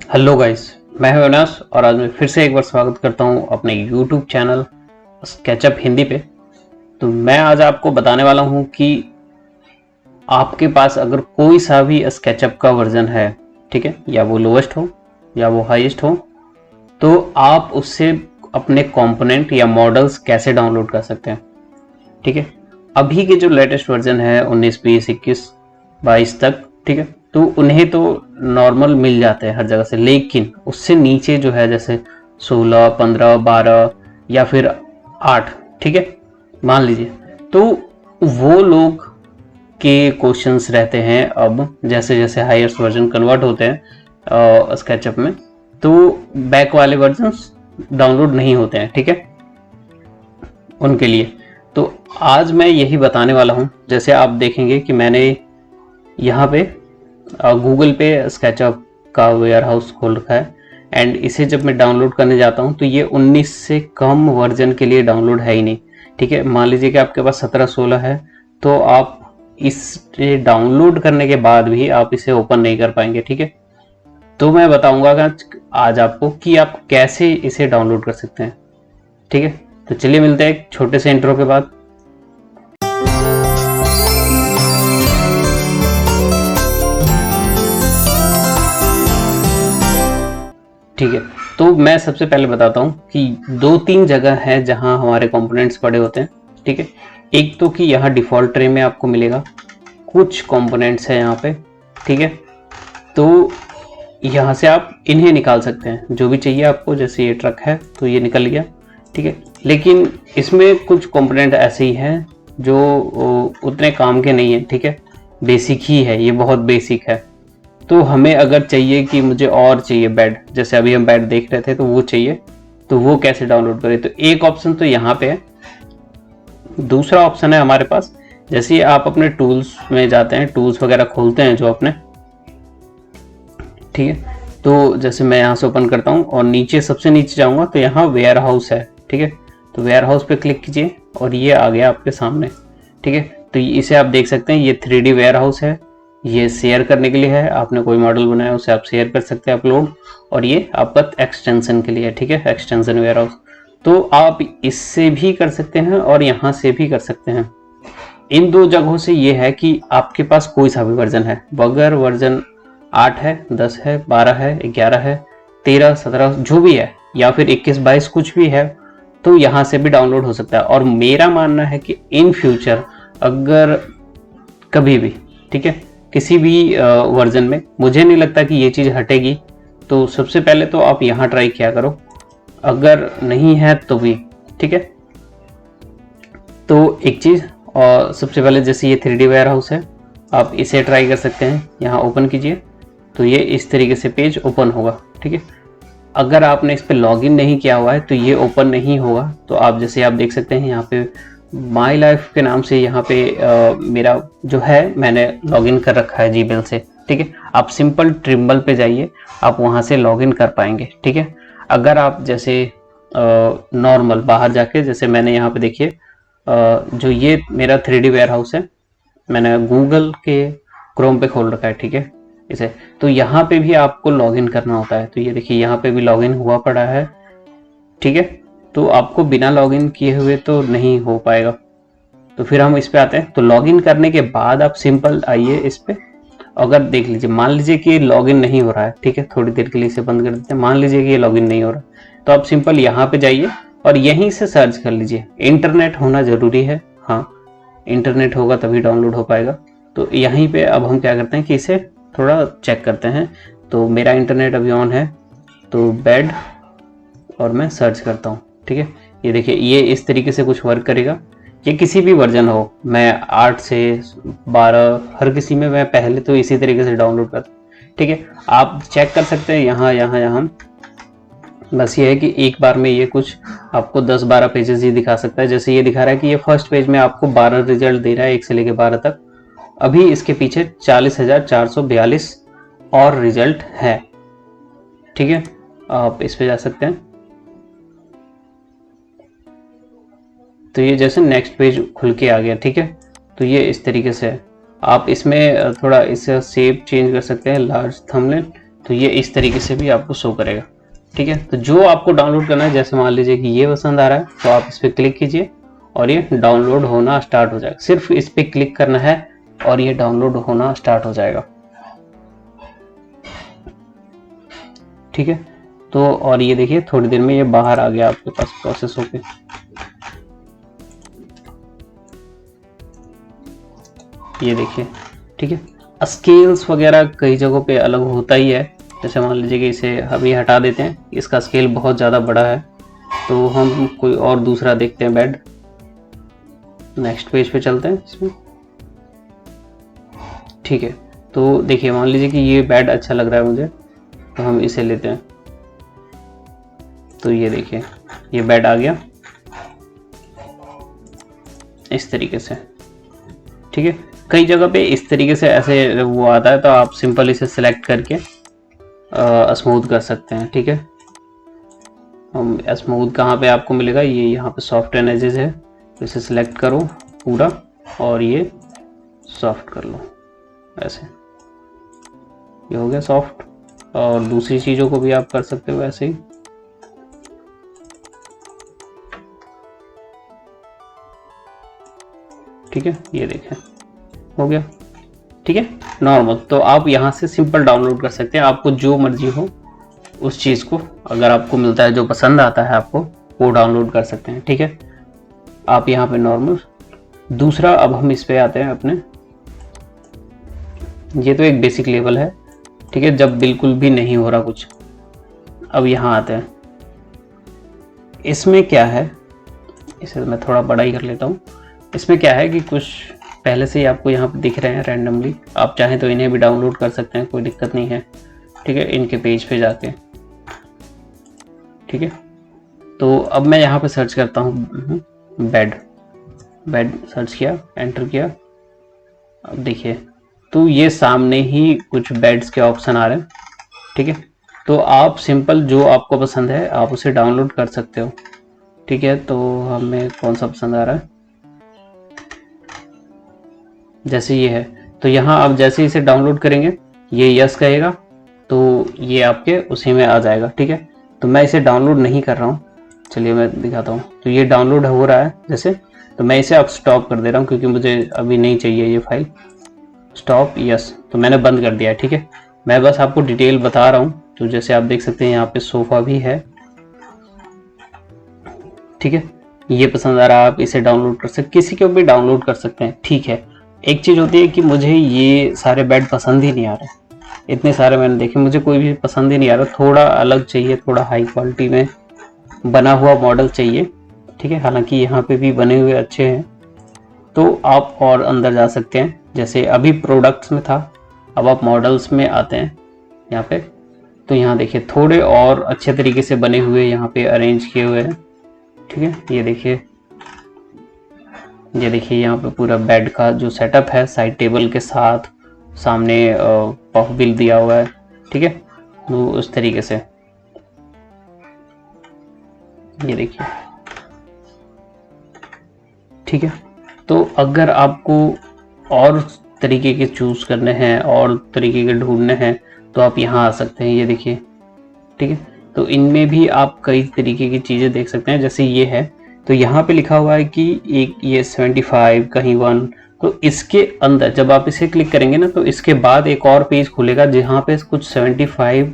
Hello guys, मैं हूं अविनाश और आज मैं फिर से एक बार स्वागत करता हूं अपने यूट्यूब चैनल स्केचअप हिंदी पे। तो मैं आज आपको बताने वाला हूं कि आपके पास अगर कोई सा भी स्केचअप का वर्जन है, ठीक है, या वो लोवेस्ट हो या वो हाईएस्ट हो, तो आप उससे अपने कंपोनेंट या मॉडल्स कैसे डाउनलोड कर सकते हैं। ठीक है, अभी के जो लेटेस्ट वर्जन है 19, 20, 21, 22 तक, ठीक है, तो उन्हें तो नॉर्मल मिल जाते हैं हर जगह से, लेकिन उससे नीचे जो है जैसे 16, 15, 12 या फिर 8, ठीक है, मान लीजिए, तो वो लोग के क्वेश्चंस रहते हैं। अब जैसे जैसे हाईएस्ट वर्जन कन्वर्ट होते हैं स्केचअप में, तो बैक वाले वर्जन्स डाउनलोड नहीं होते हैं, ठीक है, उनके लिए। तो आज मैं यही बताने वाला हूं। जैसे आप देखेंगे कि मैंने यहाँ पे गूगल पे स्केचअप का वेयर हाउस खोल रखा है, एंड इसे जब मैं डाउनलोड करने जाता हूँ तो ये 19 से कम वर्जन के लिए डाउनलोड है ही नहीं। ठीक है, मान लीजिए कि आपके पास 17, 16 है, तो आप इसे डाउनलोड करने के बाद भी आप इसे ओपन नहीं कर पाएंगे। ठीक है, तो मैं बताऊंगा आज आपको कि आप कैसे इसे डाउनलोड कर सकते हैं। ठीक है, तो चलिए मिलते हैं एक छोटे से इंट्रो के बाद। ठीक है, तो मैं सबसे पहले बताता हूँ कि 2-3 जगह है जहां हमारे कंपोनेंट्स पड़े होते हैं। ठीक है, एक तो कि यहाँ डिफ़ॉल्ट ट्रे में आपको मिलेगा, कुछ कंपोनेंट्स है यहाँ पे। ठीक है, तो यहाँ से आप इन्हें निकाल सकते हैं, जो भी चाहिए आपको। जैसे ये ट्रक है तो ये निकल गया, ठीक है, लेकिन इसमें कुछ कंपोनेंट ऐसे ही हैं जो उतने काम के नहीं है। ठीक है, बेसिक ही है, ये बहुत बेसिक है। तो हमें अगर चाहिए कि मुझे और चाहिए बेड, जैसे अभी हम बेड देख रहे थे, तो वो चाहिए, तो वो कैसे डाउनलोड करें। तो एक ऑप्शन तो यहाँ पे है, दूसरा ऑप्शन है हमारे पास। जैसे आप अपने टूल्स में जाते हैं, टूल्स वगैरह खोलते हैं जो अपने, ठीक है, तो जैसे मैं यहाँ से ओपन करता हूँ और नीचे सबसे नीचे जाऊँगा तो यहाँ वेयर हाउस है। ठीक है, तो वेयर हाउस पे क्लिक कीजिए और ये आ गया आपके सामने। ठीक है, तो इसे आप देख सकते हैं, ये 3D वेयर हाउस है। ये शेयर करने के लिए है, आपने कोई मॉडल बनाया उसे आप शेयर कर सकते हैं अपलोड, और ये आपका एक्सटेंशन के लिए है। ठीक है, एक्सटेंशन वेयर हाउस, तो आप इससे भी कर सकते हैं और यहाँ से भी कर सकते हैं। इन दो जगहों से ये है कि आपके पास कोई सा भी वर्जन है, अगर वर्जन 8 है, 10 है, 12 है, 11 है, 13, 17 जो भी है, या फिर 21, 22 कुछ भी है, तो यहाँ से भी डाउनलोड हो सकता है। और मेरा मानना है कि इन फ्यूचर अगर कभी भी, ठीक है, किसी भी वर्जन में, मुझे नहीं लगता कि ये चीज़ हटेगी, तो सबसे पहले तो आप यहाँ ट्राई किया करो, अगर नहीं है तो भी। ठीक है, तो एक चीज़, और सबसे पहले जैसे ये 3D वेयर हाउस है, आप इसे ट्राई कर सकते हैं। यहाँ ओपन कीजिए तो ये इस तरीके से पेज ओपन होगा। ठीक है, अगर आपने इस पर लॉगिन नहीं किया हुआ है तो ये ओपन नहीं होगा। तो आप जैसे आप देख सकते हैं यहाँ पे माई लाइफ के नाम से, यहाँ पे मेरा जो है मैंने लॉगिन कर रखा है जीमेल से। ठीक है, आप सिंपल ट्रिम्बल पे जाइए, आप वहाँ से लॉगिन कर पाएंगे। ठीक है, अगर आप जैसे नॉर्मल बाहर जाके, जैसे मैंने यहाँ पे देखिए जो ये मेरा 3D वेयर हाउस है, मैंने गूगल के क्रोम पे खोल रखा है। ठीक है, इसे तो यहाँ पे भी आपको लॉगिन करना होता है। तो ये देखिए यहाँ पे भी लॉगिन हुआ पड़ा है। ठीक है, तो आपको बिना लॉगिन किए हुए तो नहीं हो पाएगा। तो फिर हम इस पे आते हैं। तो लॉगिन करने के बाद आप सिंपल आइए इस पे, अगर देख लीजिए, मान लीजिए कि लॉगिन नहीं हो रहा है, ठीक है, थोड़ी देर के लिए इसे बंद कर देते हैं। मान लीजिए कि ये लॉगिन नहीं हो रहा, तो आप सिंपल यहाँ पे जाइए और यहीं से सर्च कर लीजिए। इंटरनेट होना जरूरी है, हाँ, इंटरनेट होगा तभी डाउनलोड हो पाएगा। तो यहीं पे अब हम क्या करते हैं कि इसे थोड़ा चेक करते हैं। तो मेरा इंटरनेट अभी ऑन है, तो बेड, और मैं सर्च करता हूँ। ठीक है, ये देखिए ये इस तरीके से कुछ वर्क करेगा। ये किसी भी वर्जन हो, मैं 8 से 12 हर किसी में, मैं पहले तो इसी तरीके से डाउनलोड करता हूँ। ठीक है, आप चेक कर सकते हैं यहाँ यहाँ यहाँ। बस ये है कि एक बार में ये कुछ आपको 10-12 पेजेस ही दिखा सकता है। जैसे ये दिखा रहा है कि ये फर्स्ट पेज में आपको 12 रिजल्ट दे रहा है, 1 से लेकर 12 तक। अभी इसके पीछे 40,442 और रिजल्ट है। ठीक है, आप इस पे जा सकते हैं। तो ये जैसे नेक्स्ट पेज खुल के आ गया। ठीक है, तो ये इस तरीके से है। आप इसमें थोड़ा इसे शेप चेंज कर सकते हैं, लार्ज थंबनेल, तो ये इस तरीके से भी आपको शो करेगा। ठीक है, तो जो आपको डाउनलोड करना है, जैसे मान लीजिए कि ये पसंद आ रहा है तो आप इस पर क्लिक कीजिए और ये डाउनलोड होना स्टार्ट हो जाएगा। सिर्फ इस पर क्लिक करना है और ये डाउनलोड होना स्टार्ट हो जाएगा। ठीक है, तो और ये देखिए थोड़ी देर में ये बाहर आ गया आपके पास प्रोसेस होके। ये देखिए, ठीक है। स्केल्स वगैरह कई जगहों पे अलग होता ही है। जैसे मान लीजिए कि इसे अभी हटा देते हैं, इसका स्केल बहुत ज़्यादा बड़ा है, तो हम कोई और दूसरा देखते हैं बेड। नेक्स्ट पेज पे चलते हैं इसमें। ठीक है, तो देखिए मान लीजिए कि ये बेड अच्छा लग रहा है मुझे, तो हम इसे लेते हैं। तो ये देखिए ये बेड आ गया इस तरीके से। ठीक है, कई जगह पे इस तरीके से ऐसे वो आता है, तो आप सिंपल इसे सिलेक्ट करके स्मूथ कर सकते हैं। ठीक है, हम स्मूथ कहाँ पे आपको मिलेगा, ये यहाँ पे सॉफ्ट एंड एजेस है, तो इसे सिलेक्ट करो पूरा और ये सॉफ्ट कर लो ऐसे। ये हो गया सॉफ्ट। और दूसरी चीज़ों को भी आप कर सकते हो ऐसे ही। ठीक है, ये देखें हो गया। ठीक है, नॉर्मल। तो आप यहाँ से सिंपल डाउनलोड कर सकते हैं, आपको जो मर्जी हो उस चीज़ को, अगर आपको मिलता है जो पसंद आता है आपको, वो डाउनलोड कर सकते हैं। ठीक है, आप यहाँ पे नॉर्मल। दूसरा, अब हम इस पे आते हैं अपने। ये तो एक बेसिक लेवल है। ठीक है, जब बिल्कुल भी नहीं हो रहा कुछ। अब यहाँ आते हैं, इसमें क्या है, इसे मैं थोड़ा बड़ा ही कर लेता हूँ। इसमें क्या है कि कुछ पहले से ही आपको यहाँ पे दिख रहे हैं रैंडमली, आप चाहें तो इन्हें भी डाउनलोड कर सकते हैं, कोई दिक्कत नहीं है। ठीक है, इनके पेज पे जाके। ठीक है, तो अब मैं यहाँ पे सर्च करता हूँ बेड सर्च किया, एंटर किया। अब देखिए, तो ये सामने ही कुछ बेड्स के ऑप्शन आ रहे हैं। ठीक है, तो आप सिंपल जो आपको पसंद है आप उसे डाउनलोड कर सकते हो। ठीक है, तो हमें कौन सा पसंद आ रहा है, जैसे ये है, तो यहाँ आप जैसे इसे डाउनलोड करेंगे ये यस कहेगा, तो ये आपके उसी में आ जाएगा। ठीक है, तो मैं इसे डाउनलोड नहीं कर रहा हूँ, चलिए मैं दिखाता हूँ। तो ये डाउनलोड हो रहा है जैसे, तो मैं इसे अब स्टॉप कर दे रहा हूँ क्योंकि मुझे अभी नहीं चाहिए ये फाइल। स्टॉप, यस, तो मैंने बंद कर दिया है। ठीक है, मैं बस आपको डिटेल बता रहा हूँ। तो जैसे आप देख सकते हैं यहाँ पे सोफा भी है। ठीक है, ये पसंद आ रहा है, आप इसे डाउनलोड कर सकते, किसी को भी डाउनलोड कर सकते हैं। ठीक है, एक चीज़ होती है कि मुझे ये सारे बेड पसंद ही नहीं आ रहे, इतने सारे मैंने देखे, मुझे कोई भी पसंद ही नहीं आ रहा, थोड़ा अलग चाहिए, थोड़ा हाई क्वालिटी में बना हुआ मॉडल चाहिए। ठीक है, हालांकि यहाँ पे भी बने हुए अच्छे हैं, तो आप और अंदर जा सकते हैं। जैसे अभी प्रोडक्ट्स में था, अब आप मॉडल्स में आते हैं यहाँ पे, तो यहाँ देखिए थोड़े और अच्छे तरीके से बने हुए यहाँ पे अरेंज किए हुए हैं। ठीक है, ये देखिए यहाँ पे पूरा बेड का जो सेटअप है, साइड टेबल के साथ, सामने पफ बिल दिया हुआ है। ठीक है, तो उस तरीके से ये देखिए। ठीक है, तो अगर आपको और तरीके के चूज करने हैं और तरीके के ढूंढने हैं तो आप यहाँ आ सकते हैं। ये देखिए, ठीक है, तो इनमें भी आप कई तरीके की चीज़ें देख सकते हैं। जैसे ये है, तो यहाँ पे लिखा हुआ है कि एक ये 75 कहीं 1, तो इसके अंदर जब आप इसे क्लिक करेंगे ना, तो इसके बाद एक और पेज खुलेगा जहाँ पे कुछ 75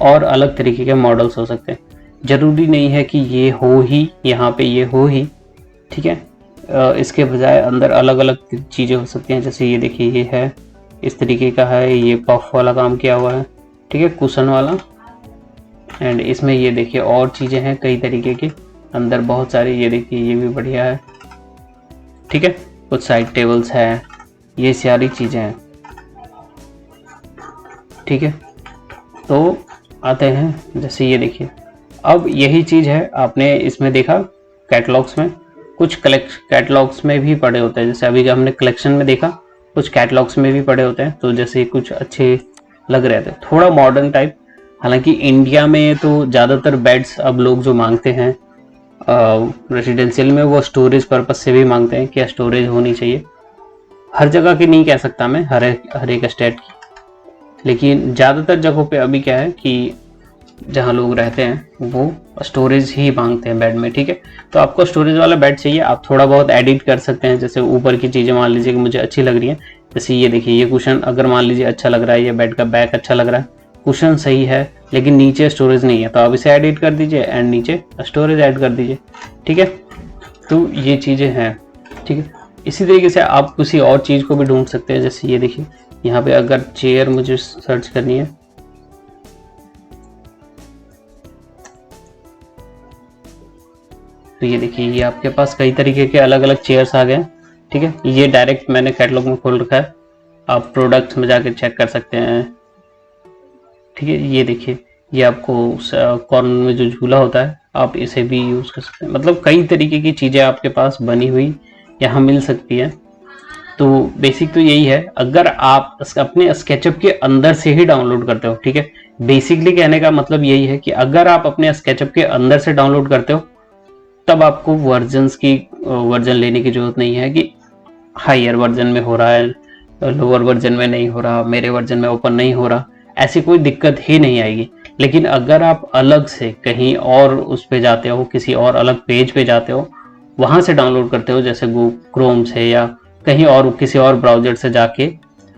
और अलग तरीके के मॉडल्स हो सकते हैं। ज़रूरी नहीं है कि ये हो ही, यहाँ पे ये हो ही। ठीक है, इसके बजाय अंदर अलग अलग चीज़ें हो सकती हैं। जैसे ये देखिए, ये है इस तरीके का है, ये पफ वाला काम किया हुआ है। ठीक है, कुशन वाला। एंड इसमें ये देखिए और चीज़ें हैं कई तरीके की, अंदर बहुत सारी। ये देखिए, ये भी बढ़िया है। ठीक है, कुछ साइड टेबल्स हैं, ये सारी चीज़ें हैं। ठीक है, तो आते हैं, जैसे ये देखिए, अब यही चीज़ है, आपने इसमें देखा कैटलॉग्स में, कुछ कैटलॉग्स में भी पड़े होते हैं। जैसे अभी हमने कलेक्शन में देखा, कुछ कैटलॉग्स में भी पड़े होते हैं। तो जैसे कुछ अच्छे लग रहे थे, थोड़ा मॉडर्न टाइप। हालांकि इंडिया में तो ज़्यादातर बेड्स अब लोग जो मांगते हैं रेजिडेंशियल में, वो स्टोरेज पर्पस से भी मांगते हैं कि स्टोरेज होनी चाहिए। हर जगह की नहीं कह सकता मैं, हर एक स्टेट की। लेकिन ज़्यादातर जगहों पे अभी क्या है कि जहाँ लोग रहते हैं वो स्टोरेज ही मांगते हैं बेड में, ठीक है। तो आपको स्टोरेज वाला बेड चाहिए, आप थोड़ा बहुत एडिट कर सकते हैं। जैसे ऊपर की चीज़ें मान लीजिए कि मुझे अच्छी लग रही हैं, जैसे ये देखिए ये कुशन अगर मान लीजिए अच्छा लग रहा है, ये बेड का बैक अच्छा लग रहा है, कुशन सही है, लेकिन नीचे स्टोरेज नहीं है, तो आप इसे एडिट कर दीजिए एंड नीचे स्टोरेज ऐड कर दीजिए, ठीक है। तो ये चीज़ें हैं, ठीक है। इसी तरीके से आप किसी और चीज़ को भी ढूंढ सकते हैं। जैसे ये देखिए यहाँ पे अगर चेयर मुझे सर्च करनी है, तो ये देखिए ये आपके पास कई तरीके के अलग अलग चेयर्स आ गए हैं, ठीक है। ये डायरेक्ट मैंने कैटलॉग में खोल रखा है, आप प्रोडक्ट्स में जाकर चेक कर सकते हैं, ठीक है। ये देखिए ये आपको कॉर्नर में जो झूला होता है आप इसे भी यूज़ कर सकते हैं। मतलब कई तरीके की चीज़ें आपके पास बनी हुई यहाँ मिल सकती है। तो बेसिक तो यही है, अगर आप अपने स्केचअप के अंदर से ही डाउनलोड करते हो, ठीक है। बेसिकली कहने का मतलब यही है कि अगर आप अपने स्केचअप के अंदर से डाउनलोड करते हो तब आपको वर्जन लेने की जरूरत नहीं है कि हायर वर्जन में हो रहा है, लोअर वर्जन में नहीं हो रहा, मेरे वर्जन में ओपन नहीं हो रहा, ऐसी कोई दिक्कत ही नहीं आएगी। लेकिन अगर आप अलग से कहीं और उस पे जाते हो, किसी और अलग पेज पे जाते हो, वहां से डाउनलोड करते हो, जैसे क्रोम से या कहीं और किसी और ब्राउजर से जाके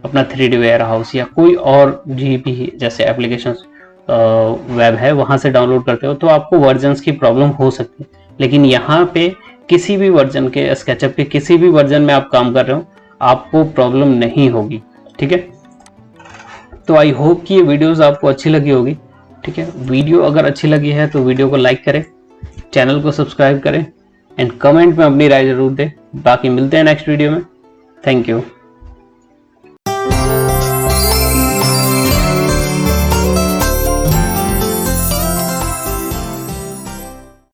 अपना 3D वेयर हाउस या कोई और भी जैसे एप्लीकेशन वेब है वहां से डाउनलोड करते हो, तो आपको वर्जन्स की प्रॉब्लम हो सकती है। लेकिन यहाँ पे किसी भी वर्जन के स्केचअप के किसी भी वर्जन में आप काम कर रहे हो आपको प्रॉब्लम नहीं होगी, ठीक है। तो आई होप कि ये वीडियोस आपको अच्छी लगी होगी, ठीक है। वीडियो अगर अच्छी लगी है तो वीडियो को लाइक करें, चैनल को सब्सक्राइब करें एंड कमेंट में अपनी राय जरूर दें। बाकी मिलते हैं नेक्स्ट वीडियो में। Thank you.